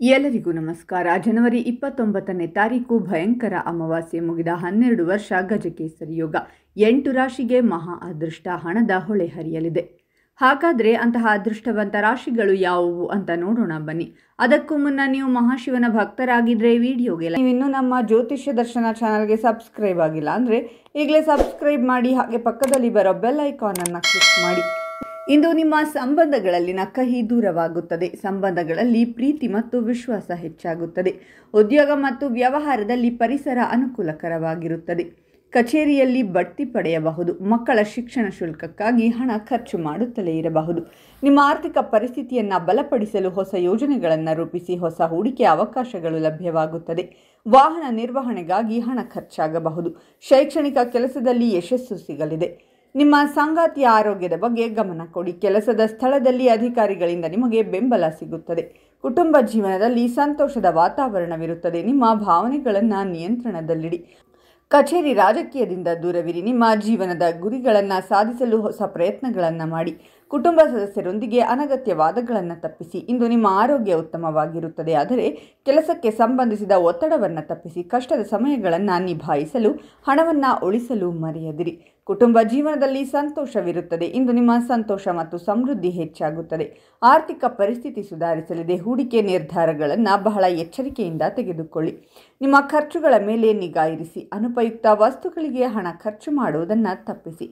ಎಲ್ಲರಿಗೂ ನಮಸ್ಕಾರ. ಜನವರಿ 29ನೇ ತಾರೀಕು ಭಯಂಕರ ಅಮಾವಾಸ್ಯೆ ಮುಗಿದ 12 ವರ್ಷ ಗಜಕೇಸರಿ ಯೋಗ. 8 ರಾಶಿಗೆ ಮಹಾ ಅದೃಷ್ಟ, ಹಣದ ಹೊಳೆ ಹರಿಯಲಿದೆ. ಹಾಗಾದರೆ ಅಂತಹ ಅದೃಷ್ಟವಂತ ರಾಶಿಗಳು ಯಾವುವು ಅಂತ ನೋಡೋಣ ಬನ್ನಿ. ಅದಕ್ಕೂ ಮುನ್ನ ನೀವು ಮಹಾಶಿವನ ಭಕ್ತರಾಗಿದ್ದರೆ ವಿಡಿಯೋಗೆ ನೀವು ಇನ್ನೂ ನಮ್ಮ ಜ್ಯೋತಿಷ್ಯ ದರ್ಶನ ಚಾನಲ್ಗೆ ಸಬ್ಸ್ಕ್ರೈಬ್ ಆಗಿಲ್ಲ ಅಂದರೆ ಈಗಲೇ ಸಬ್ಸ್ಕ್ರೈಬ್ ಮಾಡಿ, ಹಾಗೆ ಪಕ್ಕದಲ್ಲಿ ಬರೋ ಬೆಲ್ ಐಕಾನನ್ನು ಕ್ಲಿಕ್ ಮಾಡಿ. ಇಂದು ನಿಮ್ಮ ಸಂಬಂಧಗಳಲ್ಲಿನ ಕಹಿ ದೂರವಾಗುತ್ತದೆ. ಸಂಬಂಧಗಳಲ್ಲಿ ಪ್ರೀತಿ ಮತ್ತು ವಿಶ್ವಾಸ ಹೆಚ್ಚಾಗುತ್ತದೆ. ಉದ್ಯೋಗ ಮತ್ತು ವ್ಯವಹಾರದಲ್ಲಿ ಪರಿಸರ ಅನುಕೂಲಕರವಾಗಿರುತ್ತದೆ. ಕಚೇರಿಯಲ್ಲಿ ಬಡ್ತಿ ಪಡೆಯಬಹುದು. ಮಕ್ಕಳ ಶಿಕ್ಷಣ ಶುಲ್ಕಕ್ಕಾಗಿ ಹಣ ಖರ್ಚು ಮಾಡುತ್ತಲೇ ಇರಬಹುದು. ನಿಮ್ಮ ಆರ್ಥಿಕ ಪರಿಸ್ಥಿತಿಯನ್ನು ಬಲಪಡಿಸಲು ಹೊಸ ಯೋಜನೆಗಳನ್ನು ರೂಪಿಸಿ ಹೊಸ ಹೂಡಿಕೆ ಅವಕಾಶಗಳು ಲಭ್ಯವಾಗುತ್ತದೆ. ವಾಹನ ನಿರ್ವಹಣೆಗಾಗಿ ಹಣ ಖರ್ಚಾಗಬಹುದು. ಶೈಕ್ಷಣಿಕ ಕೆಲಸದಲ್ಲಿ ಯಶಸ್ಸು ಸಿಗಲಿದೆ. ನಿಮ್ಮ ಸಂಗಾತಿಯ ಆರೋಗ್ಯದ ಬಗ್ಗೆ ಗಮನ ಕೊಡಿ. ಕೆಲಸದ ಸ್ಥಳದಲ್ಲಿ ಅಧಿಕಾರಿಗಳಿಂದ ನಿಮಗೆ ಬೆಂಬಲ ಸಿಗುತ್ತದೆ. ಕುಟುಂಬ ಜೀವನದಲ್ಲಿ ಸಂತೋಷದ ವಾತಾವರಣವಿರುತ್ತದೆ. ನಿಮ್ಮ ಭಾವನೆಗಳನ್ನು ನಿಯಂತ್ರಣದಲ್ಲಿಡಿ. ಕಚೇರಿ ರಾಜಕೀಯದಿಂದ ದೂರವಿರಿ. ನಿಮ್ಮ ಜೀವನದ ಗುರಿಗಳನ್ನು ಸಾಧಿಸಲು ಹೊಸ ಪ್ರಯತ್ನಗಳನ್ನು ಮಾಡಿ. ಕುಟುಂಬ ಸದಸ್ಯರೊಂದಿಗೆ ಅನಗತ್ಯ ವಾದಗಳನ್ನು ತಪ್ಪಿಸಿ. ಇಂದು ನಿಮ್ಮ ಆರೋಗ್ಯ ಉತ್ತಮವಾಗಿರುತ್ತದೆ, ಆದರೆ ಕೆಲಸಕ್ಕೆ ಸಂಬಂಧಿಸಿದ ಒತ್ತಡವನ್ನು ತಪ್ಪಿಸಿ. ಕಷ್ಟದ ಸಮಯಗಳನ್ನು ನಿಭಾಯಿಸಲು ಹಣವನ್ನು ಉಳಿಸಲು ಮರೆಯದಿರಿ. ಕುಟುಂಬ ಜೀವನದಲ್ಲಿ ಸಂತೋಷವಿರುತ್ತದೆ. ಇಂದು ನಿಮ್ಮ ಸಂತೋಷ ಮತ್ತು ಸಮೃದ್ಧಿ ಹೆಚ್ಚಾಗುತ್ತದೆ. ಆರ್ಥಿಕ ಪರಿಸ್ಥಿತಿ ಸುಧಾರಿಸಲಿದೆ. ಹೂಡಿಕೆ ನಿರ್ಧಾರಗಳನ್ನು ಬಹಳ ಎಚ್ಚರಿಕೆಯಿಂದ ತೆಗೆದುಕೊಳ್ಳಿ. ನಿಮ್ಮ ಖರ್ಚುಗಳ ಮೇಲೆ ನಿಗಾ ಇರಿಸಿ. ಅನುಪಯುಕ್ತ ವಸ್ತುಗಳಿಗೆ ಹಣ ಖರ್ಚು ಮಾಡುವುದನ್ನು ತಪ್ಪಿಸಿ.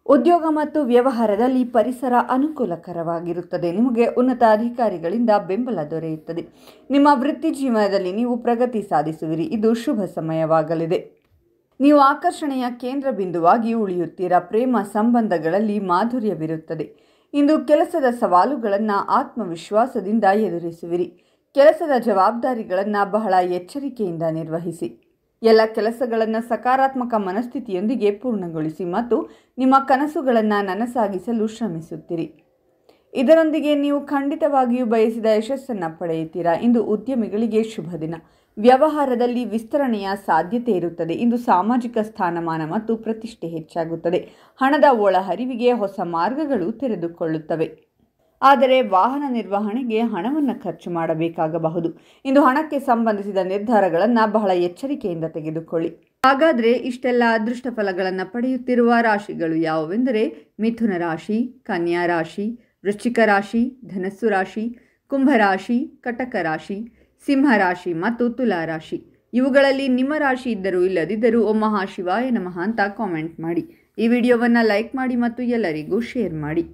ಉದ್ಯೋಗ ಮತ್ತು ವ್ಯವಹಾರದಲ್ಲಿ ಪರಿಸರ ಅನುಕೂಲಕರವಾಗಿರುತ್ತದೆ. ನಿಮಗೆ ಉನ್ನತ ಅಧಿಕಾರಿಗಳಿಂದ ಬೆಂಬಲ ದೊರೆಯುತ್ತದೆ. ನಿಮ್ಮ ವೃತ್ತಿ ಜೀವನದಲ್ಲಿ ನೀವು ಪ್ರಗತಿ ಸಾಧಿಸುವಿರಿ. ಇದು ಶುಭ ಸಮಯವಾಗಲಿದೆ. ನೀವು ಆಕರ್ಷಣೆಯ ಕೇಂದ್ರ ಬಿಂದುವಾಗಿ ಉಳಿಯುತ್ತೀರಾ. ಪ್ರೇಮ ಸಂಬಂಧಗಳಲ್ಲಿ ಮಾಧುರ್ಯವಿರುತ್ತದೆ. ಇಂದು ಕೆಲಸದ ಸವಾಲುಗಳನ್ನು ಆತ್ಮವಿಶ್ವಾಸದಿಂದ ಎದುರಿಸುವಿರಿ. ಕೆಲಸದ ಜವಾಬ್ದಾರಿಗಳನ್ನು ಬಹಳ ಎಚ್ಚರಿಕೆಯಿಂದ ನಿರ್ವಹಿಸಿ. ಎಲ್ಲ ಕೆಲಸಗಳನ್ನು ಸಕಾರಾತ್ಮಕ ಮನಸ್ಥಿತಿಯೊಂದಿಗೆ ಪೂರ್ಣಗೊಳಿಸಿ ಮತ್ತು ನಿಮ್ಮ ಕನಸುಗಳನ್ನು ನನಸಾಗಿಸಲು ಶ್ರಮಿಸುತ್ತೀರಿ. ಇದರೊಂದಿಗೆ ನೀವು ಖಂಡಿತವಾಗಿಯೂ ಬಯಸಿದ ಯಶಸ್ಸನ್ನು ಪಡೆಯುತ್ತೀರಾ. ಇಂದು ಉದ್ಯಮಿಗಳಿಗೆ ಶುಭ ದಿನ. ವ್ಯವಹಾರದಲ್ಲಿ ವಿಸ್ತರಣೆಯ ಸಾಧ್ಯತೆ ಇರುತ್ತದೆ. ಇಂದು ಸಾಮಾಜಿಕ ಸ್ಥಾನಮಾನ ಮತ್ತು ಪ್ರತಿಷ್ಠೆ ಹೆಚ್ಚಾಗುತ್ತದೆ. ಹಣದ ಒಳಹರಿವಿಗೆ ಹೊಸ ಮಾರ್ಗಗಳು ತೆರೆದುಕೊಳ್ಳುತ್ತವೆ. ಆದರೆ ವಾಹನ ನಿರ್ವಹಣೆಗೆ ಹಣವನ್ನು ಖರ್ಚು ಮಾಡಬೇಕಾಗಬಹುದು. ಇಂದು ಹಣಕ್ಕೆ ಸಂಬಂಧಿಸಿದ ನಿರ್ಧಾರಗಳನ್ನು ಬಹಳ ಎಚ್ಚರಿಕೆಯಿಂದ ತೆಗೆದುಕೊಳ್ಳಿ. ಹಾಗಾದರೆ ಇಷ್ಟೆಲ್ಲ ಅದೃಷ್ಟ ಫಲಗಳನ್ನು ಪಡೆಯುತ್ತಿರುವ ರಾಶಿಗಳು ಯಾವುವೆಂದರೆ ಮಿಥುನ ರಾಶಿ, ಕನ್ಯಾ ರಾಶಿ, ವೃಶ್ಚಿಕ ರಾಶಿ, ಧನಸ್ಸು ರಾಶಿ, ಕುಂಭರಾಶಿ, ಕಟಕ ರಾಶಿ, ಸಿಂಹ ರಾಶಿ ಮತ್ತು ತುಲಾ ರಾಶಿ. ಇವುಗಳಲ್ಲಿ ನಿಮ್ಮ ರಾಶಿ ಇದ್ದರೂ ಇಲ್ಲದಿದ್ದರೂ ಓಂ ಮಹಾಶಿವಾಯ ನಮಃ ಅಂತ ಕಾಮೆಂಟ್ ಮಾಡಿ. ಈ ವಿಡಿಯೋವನ್ನು ಲೈಕ್ ಮಾಡಿ ಮತ್ತು ಎಲ್ಲರಿಗೂ ಶೇರ್ ಮಾಡಿ.